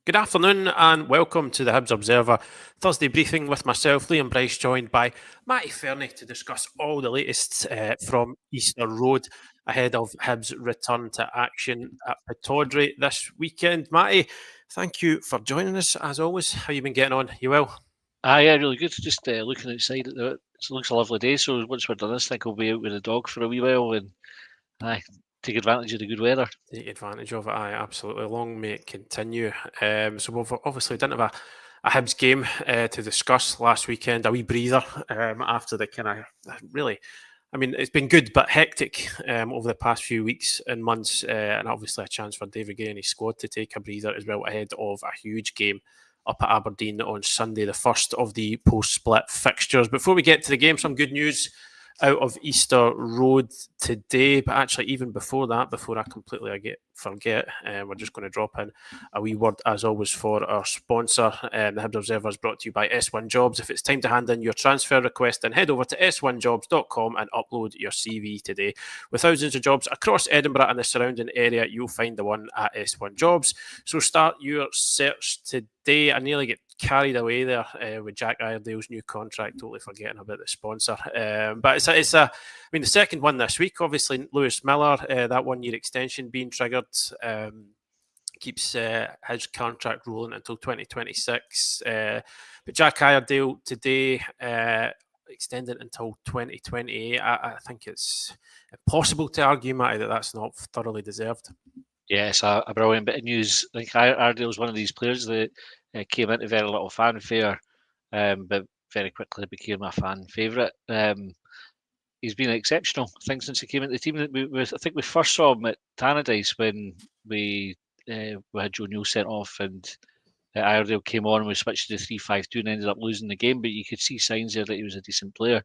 Good afternoon and welcome to the Hibs Observer Thursday briefing with myself, Liam Bryce, joined by Matty Fairnie to discuss all the latest from Easter Road ahead of Hibs' return to action at Pittodrie this weekend. Matty, thank you for joining us as always. How you been getting on? You well? Yeah, really good. Just looking outside at it looks a lovely day. So once we're done this, I think I'll be out with the dog for a wee while and aye, take advantage of the good weather. Take advantage of it. Aye, absolutely. Long may it continue. So we've obviously didn't have a Hibs game to discuss last weekend. A wee breather after the kind of really. I mean, it's been good but hectic over the past few weeks and months, and obviously a chance for David Gray and his squad to take a breather as well ahead of a huge game up at Aberdeen on Sunday, the first of the post-split fixtures. Before we get to the game, some good news out of Easter Road today. But actually, even before that, before I completely forget, we're just going to drop in a wee word, as always, for our sponsor. The Hibs Observer is brought to you by S1 Jobs. If it's time to hand in your transfer request, then head over to s1jobs.com and upload your CV today. With thousands of jobs across Edinburgh and the surrounding area, you'll find the one at S1 Jobs. So start your search today. I nearly get carried away there with Jack Iredale's new contract, totally forgetting about the sponsor. But I mean, the second one this week, obviously, Lewis Miller, that 1 year extension being triggered. Keeps his contract rolling until 2026. But Jack Iredale today extended until 2028. I think it's impossible to argue, Matty, that that's not thoroughly deserved. Yes, a brilliant bit of news. I think Iredale's one of these players that came into very little fanfare, but very quickly became a fan favourite. He's been exceptional, I think, since he came into the team. I think we first saw him at Tannadice when we had Joe Neal sent off and Iredale came on and we switched to the 3-5-2 and ended up losing the game, but you could see signs there that he was a decent player.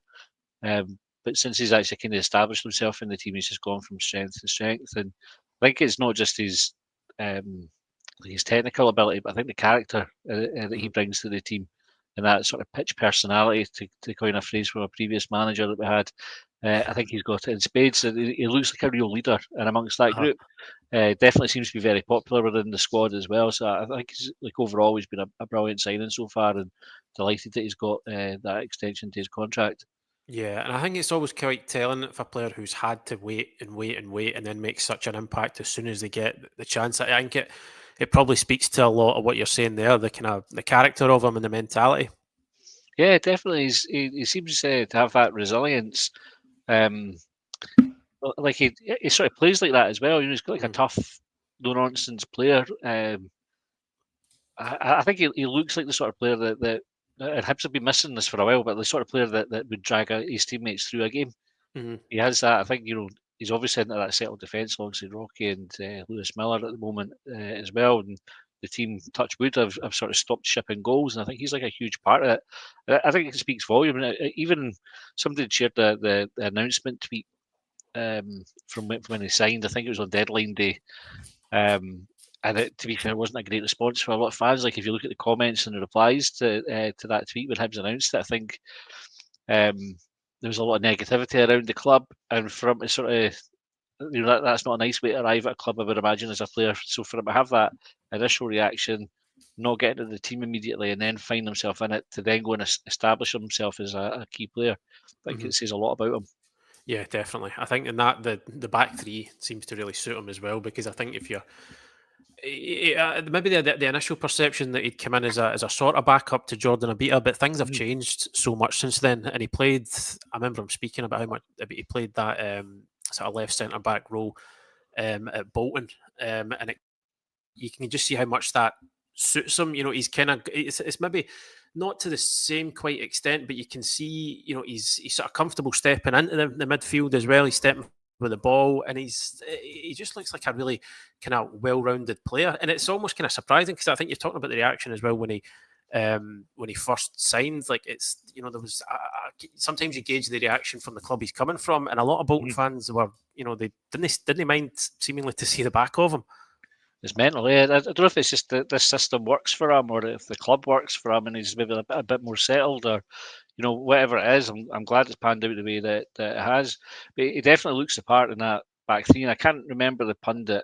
But since he's actually kind of established himself in the team, he's just gone from strength to strength. And I think it's not just his technical ability, but I think the character that he brings to the team and that sort of pitch personality, to coin a phrase from a previous manager that we had. I think he's got it in spades. He looks like a real leader, and amongst that group, definitely seems to be very popular within the squad as well. So I think he's like overall he's been a brilliant signing so far, and delighted that he's got that extension to his contract. Yeah, and I think it's always quite telling if a player who's had to wait and wait and wait and then makes such an impact as soon as they get the chance. I think it probably speaks to a lot of what you're saying there, the kind of the character of him and the mentality. Yeah, definitely. He seems to have that resilience. Um, like he sort of plays like that as well. You know, he's got like a tough, no nonsense player. I think he looks like the sort of player that and Hibs have been missing this for a while, but the sort of player that would drag out his teammates through a game. Mm-hmm. He has that. I think he's obviously into that settled defence alongside Rocky and Lewis Miller at the moment as well. And the team, touch wood, have sort of stopped shipping goals, and I think he's like a huge part of it. I think it speaks volume. And even somebody shared the announcement tweet from when he signed. I think it was on deadline day. And to be fair, it wasn't a great response for a lot of fans. Like if you look at the comments and the replies to that tweet when Hibs announced it, I think um, there was a lot of negativity around the club, and for him to sort of that's not a nice way to arrive at a club, I would imagine, as a player. So for him to have that initial reaction, not getting into the team immediately, and then find himself in it to then go and establish himself as a key player, I think it says a lot about him. Yeah, definitely. I think in that the back three seems to really suit him as well because I think if you're maybe the initial perception that he'd come in as a sort of backup to Jordan Abita, but things have Mhm. changed so much since then. And he played. I remember him speaking about how much he played that sort of left centre back role at Bolton, and you can just see how much that suits him. You know, he's kind of it's maybe not to the same quite extent, but you can see he's sort of comfortable stepping into the midfield as well. He's stepping with the ball, and he just looks like a really kind of well-rounded player. And it's almost kind of surprising because I think you're talking about the reaction as well when he first signed. Like it's there was sometimes you gauge the reaction from the club he's coming from, and a lot of Bolton Mhm. fans were they didn't mind seemingly to see the back of him. It's mental. Yeah, I don't know if it's just that this system works for him, or if the club works for him, and he's maybe a bit more settled, or whatever it is. I'm glad it's panned out the way that it has. But he definitely looks the part in that back three. And I can't remember the pundit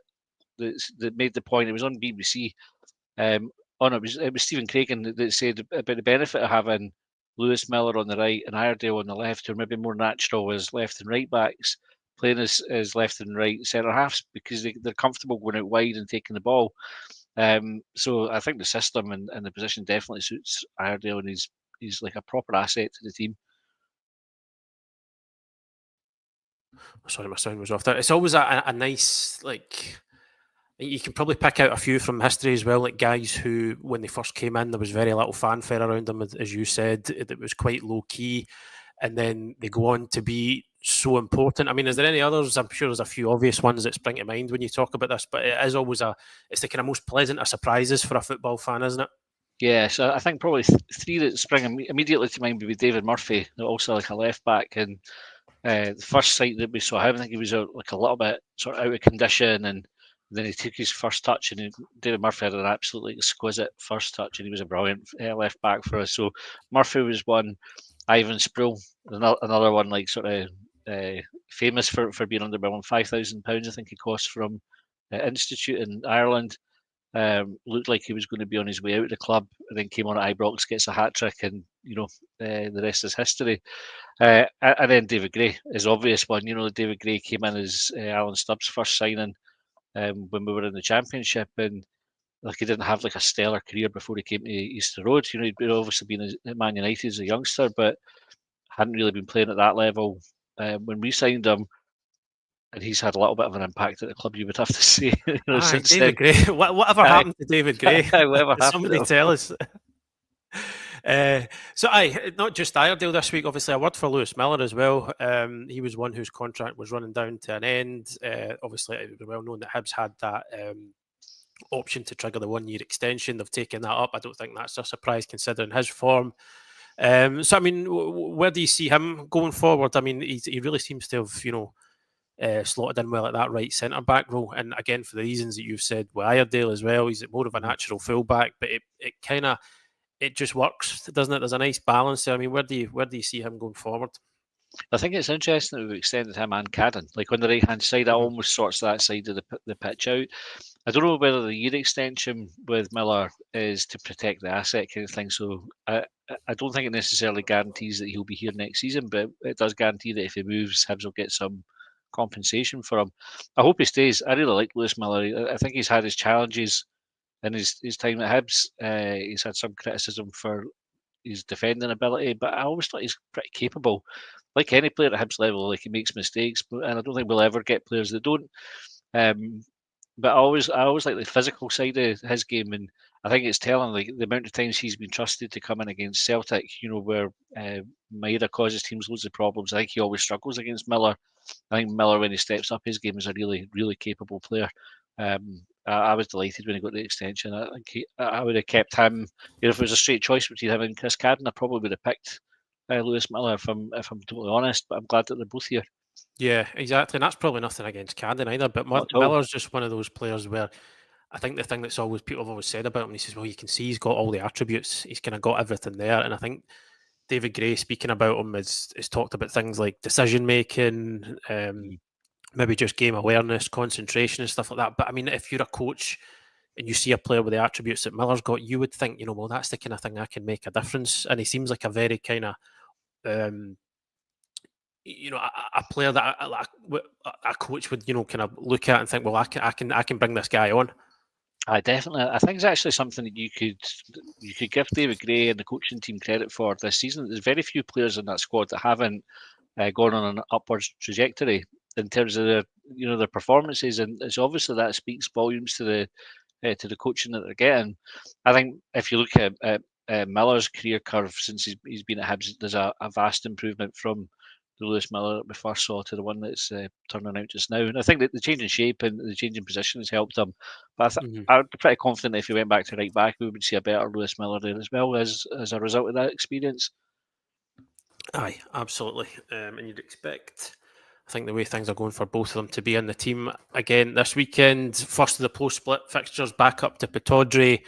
that made the point. It was on BBC. Oh no, it was Stephen Craigan that said about the benefit of having Lewis Miller on the right and Iredale on the left, who are maybe more natural as left and right backs, playing as left and right centre halves because they're comfortable going out wide and taking the ball. So I think the system and the position definitely suits Iredale, and he's like a proper asset to the team. Sorry, my sound was off there. It's always a nice, like, you can probably pick out a few from history as well, like guys who, when they first came in, there was very little fanfare around them, as you said. It was quite low key, and then they go on to be so important. I mean, is there any others? I'm sure there's a few obvious ones that spring to mind when you talk about this, but it is always it's the kind of most pleasant of surprises for a football fan, isn't it? Yeah, so I think probably three that spring immediately to mind would be David Murphy, also like a left back, and the first sight that we saw him, I think he was like a little bit sort of out of condition, and then he took his first touch, and David Murphy had an absolutely exquisite first touch, and he was a brilliant left back for us. So Murphy was one. Ivan Sproul, another one, like sort of famous for being under £5,000, I think he cost from Institute in Ireland. Looked like he was going to be on his way out of the club, and then came on at Ibrox, gets a hat trick, and the rest is history. And then David Gray is obvious one. David Gray came in as Alan Stubbs' first signing when we were in the Championship, and like he didn't have like a stellar career before he came to Easter Road. He'd obviously been at Man United as a youngster, but hadn't really been playing at that level when we signed him. And he's had a little bit of an impact at the club, you would have to say. Aye, Since David then, Gray. Whatever happened to David Gray? whatever happened Somebody to him. tell us. So, not just Iredale this week. Obviously, a word for Lewis Miller as well. He was one whose contract was running down to an end. Obviously, it was well known that Hibs had that option to trigger the 1-year extension. They've taken that up. I don't think that's a surprise considering his form. So, I mean, where do you see him going forward? I mean, he really seems to have, slotted in well at that right centre back role. And again, for the reasons that you've said with Iredale as well, he's more of a natural fullback, but it just works, doesn't it? There's a nice balance there. I mean, where do you see him going forward? I think it's interesting that we've extended him and Cadden. Like on the right hand side, that almost sorts that side of the pitch out. I don't know whether the year extension with Miller is to protect the asset kind of thing. So I don't think it necessarily guarantees that he'll be here next season, but it does guarantee that if he moves, Hibs will get some compensation for him. I hope he stays. I really like Lewis Miller. I think he's had his challenges in his time at Hibs. He's had some criticism for his defending ability, but I always thought he's pretty capable. Like any player at Hibs level, like he makes mistakes, and I don't think we'll ever get players that don't. But I always like the physical side of his game, and I think it's telling like the amount of times he's been trusted to come in against Celtic. Where Maeda causes teams loads of problems. I think he always struggles against Miller. I think Miller, when he steps up his game, is a really, really capable player. I was delighted when he got the extension. I think I would have kept him. If it was a straight choice between him and Chris Cadden, I probably would have picked Lewis Miller if I'm totally honest. But I'm glad that they're both here. Yeah, exactly. And that's probably nothing against Cadden either. But Miller's just one of those players where I think the thing that's always people have always said about him, he says, well, you can see he's got all the attributes. He's kind of got everything there. And I think David Gray speaking about him is talked about things like decision making, maybe just game awareness, concentration, and stuff like that. But I mean, if you're a coach and you see a player with the attributes that Miller's got, you would think, well, that's the kind of thing that can make a difference. And he seems like a very kind of, a player that a coach would, kind of look at and think, well, I can bring this guy on. Definitely. I think it's actually something that you could give David Gray and the coaching team credit for this season. There's very few players in that squad that haven't gone on an upwards trajectory in terms of their performances, and it's obviously that speaks volumes to the coaching that they're getting. I think if you look at Miller's career curve since he's been at Hibs, there's a vast improvement from the Lewis Miller that we first saw to the one that's turning out just now. And I think that the change in shape and the change in position has helped him. But I'd be pretty confident if he went back to right back, we would see a better Lewis Miller there as well as a result of that experience. Aye, absolutely. And you'd expect, I think, the way things are going for both of them to be in the team again this weekend. First of the post-split fixtures back up to Pittodrie.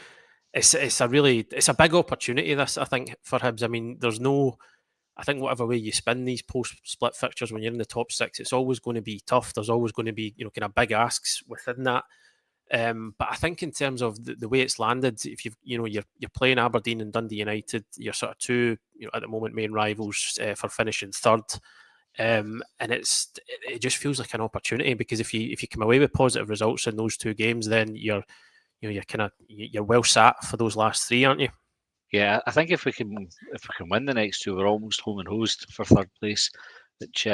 It's a big opportunity, this, I think, for Hibs. I mean, I think whatever way you spin these post-split fixtures when you're in the top six, it's always going to be tough. There's always going to be, kind of big asks within that. But I think in terms of the way it's landed, if you're playing Aberdeen and Dundee United, you're sort of two at the moment main rivals for finishing third. And it just feels like an opportunity, because if you come away with positive results in those two games, then you're well sat for those last three, aren't you? Yeah, I think if we can win the next two, we're almost home and hosed for third place, which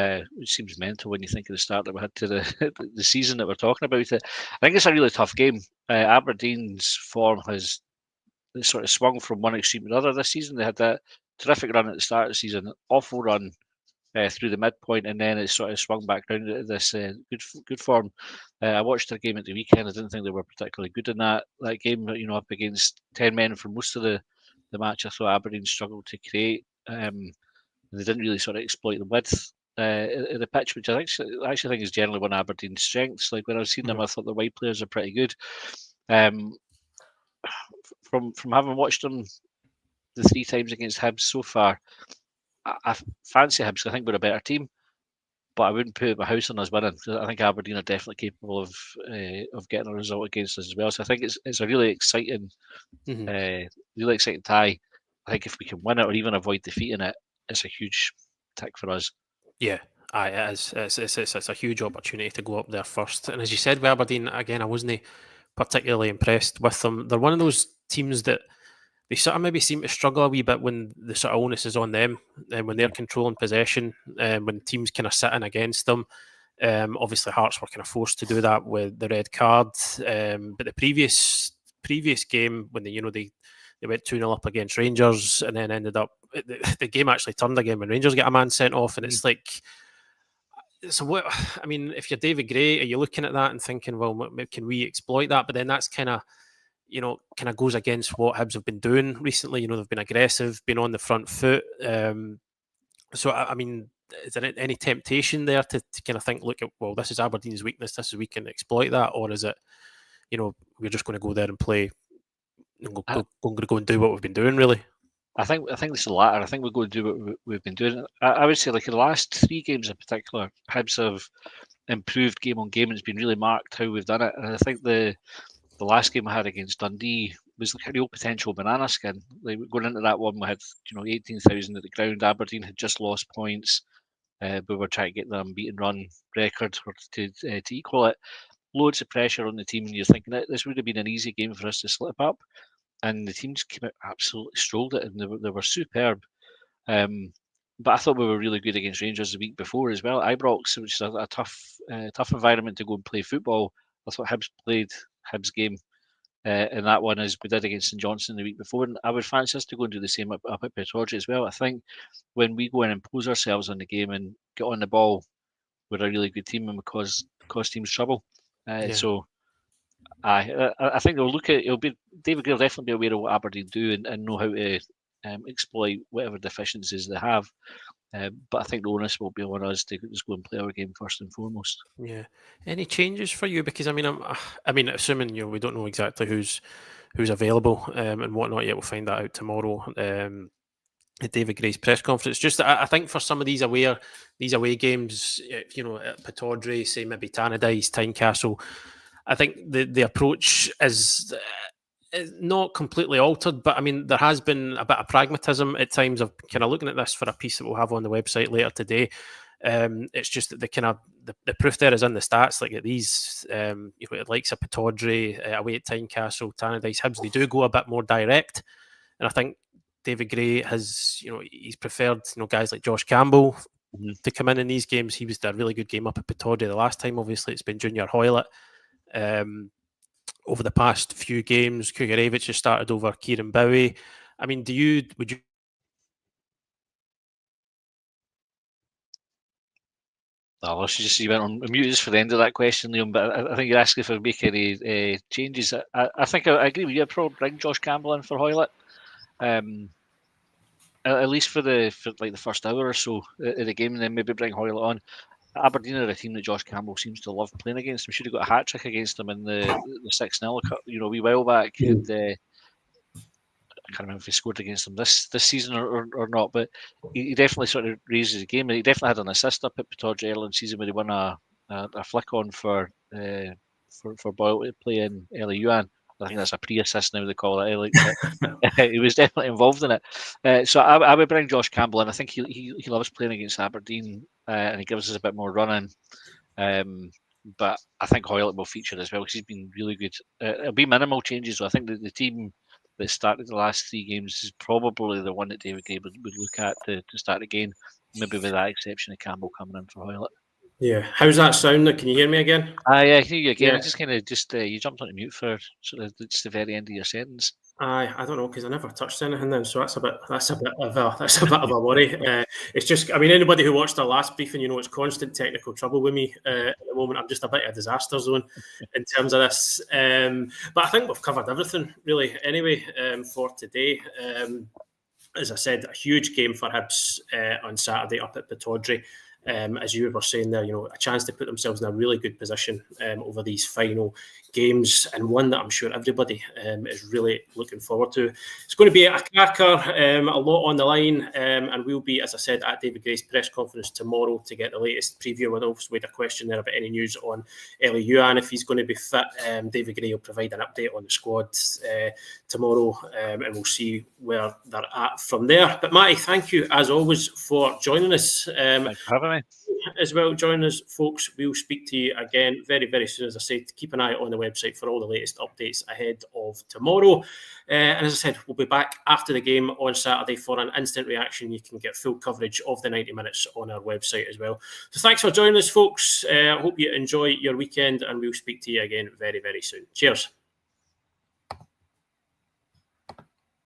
seems mental when you think of the start that we had to the season that we're talking about. It, I think it's a really tough game. Aberdeen's form has sort of swung from one extreme to another this season. They had that terrific run at the start of the season, awful run through the midpoint, and then it sort of swung back down to this good form. I watched their game at the weekend. I didn't think they were particularly good in that game. Up against 10 men for most of the match. I thought Aberdeen struggled to create. They didn't really sort of exploit the width of the pitch, which I actually think is generally one of Aberdeen's strengths. Like when I've seen them, I thought the wide players are pretty good. From having watched them the 3 times against Hibs so far, I fancy Hibs. I think we're a better team, but I wouldn't put my house on us winning. I think Aberdeen are definitely capable of getting a result against us as well. So I think it's a really exciting, really exciting tie. I think if we can win it or even avoid defeating it, it's a huge tick for us. Yeah, it is. It's a huge opportunity to go up there first. And as you said, with Aberdeen, again, I wasn't particularly impressed with them. They're one of those teams that they sort of maybe seem to struggle a wee bit when the sort of onus is on them, and when they're controlling possession, and when teams kind of sit in against them. Obviously, Hearts were kind of forced to do that with the red card. But the previous game, when they went 2-0 up against Rangers, and then ended up the game actually turned again when Rangers get a man sent off, and it's like. So what? I mean, if you're David Gray, are you looking at that and thinking, well, can we exploit that? But then that's kind of goes against what Hibs have been doing recently. They've been aggressive, been on the front foot. So I mean, is there any temptation there to kind of think, look, well, this is Aberdeen's weakness. This is we can exploit that, or is it, we're just going to go there and play, and go and do what we've been doing, really? I think it's the latter. I think we're going to do what we've been doing. I would say, like in the last 3 games in particular, Hibs have improved game on game, and it's been really marked how we've done it. And I think the last game I had against Dundee was like a real potential banana skin. Like going into that one, we had 18,000 at the ground. Aberdeen had just lost points. We were trying to get them beaten run record to equal it. Loads of pressure on the team, and you're thinking that this would have been an easy game for us to slip up. And the team just came out absolutely strolled it, and they were superb. But I thought we were really good against Rangers the week before as well. Ibrox, which is a tough environment to go and play football. I thought Hibs played Hibs game in that one as we did against St Johnstone the week before. And I would fancy us to go and do the same up at Pittodrie as well. I think when we go and impose ourselves on the game and get on the ball, we're a really good team and we cause teams trouble. So I think they'll look at David Gray will definitely be aware of what Aberdeen do and know how to exploit whatever deficiencies they have. But I think the onus will be on us to just go and play our game first and foremost. Yeah. Any changes for you? Because I mean, assuming we don't know exactly who's available and whatnot yet, we'll find that out tomorrow. At David Gray's press conference. Just, I think for some of these away games, at Pittodrie, say maybe Tannadice, Tynecastle, I think the approach is not completely altered, but I mean, there has been a bit of pragmatism at times. Of kind of looking at this for a piece that we'll have on the website later today. It's just that the proof there is in the stats. Like at these, likes of Pittodrie, away at Tynecastle, Tannadice, Hibs, they do go a bit more direct, and I think David Gray has, he's preferred, guys like Josh Campbell to come in these games. He was a really good game up at Pittodrie the last time. Obviously, it's been Junior Hoylett. Over the past few games, Kugarevich has started over Kieran Bowie. I mean, would you? Oh, you went on mute just for the end of that question, Liam. But I think you're asking if we make any changes. I think I agree with you. I'd probably bring Josh Campbell in for Hoylett. At least for the first hour or so of the game, and then maybe bring Hoylett on. Aberdeen are a team that Josh Campbell seems to love playing against. We should have got a hat trick against them in the 6-0 a wee while back. And I can't remember if he scored against them this season or not, but he definitely sort of raises the game. And he definitely had an assist up at Pittodrie earlier in the season where he won a flick on for for Boyle to play in early Yuan. I think that's a pre-assist now they call it. Like, he was definitely involved in it. So I would bring Josh Campbell in. I think he loves playing against Aberdeen, and he gives us a bit more running. But I think Hoylett will feature as well because he's been really good. It'll be minimal changes. So I think that the team that started the last 3 games is probably the one that David Gray would look at to start again. Maybe with that exception of Campbell coming in for Hoylett. Yeah, how's that sound? Can you hear me again? Yeah, I hear you again. Yeah. I just kind of you jumped on mute for sort of just the very end of your sentence. I don't know because I never touched anything then, so that's a bit of a worry. It's just, I mean, anybody who watched our last briefing, it's constant technical trouble with me at the moment. I'm just a bit of a disaster zone in terms of this, but I think we've covered everything really anyway for today. As I said, a huge game for Hibs on Saturday up at Pittodrie. As you were saying there, a chance to put themselves in a really good position over these final games, and one that I'm sure everybody is really looking forward to. It's going to be a cracker, a lot on the line, and we'll be, as I said, at David Gray's press conference tomorrow to get the latest preview. We had a question there about any news on Ellie Yuan, if he's going to be fit. David Gray will provide an update on the squad tomorrow, and we'll see where they're at from there. But Matty, thank you as always for joining us. Thanks for having me. As well, join us, folks. We'll speak to you again very, very soon. As I said, keep an eye on the website for all the latest updates ahead of tomorrow. And as I said, we'll be back after the game on Saturday for an instant reaction. You can get full coverage of the 90 minutes on our website as well. So thanks for joining us, folks. I hope you enjoy your weekend, and we'll speak to you again very, very soon. Cheers.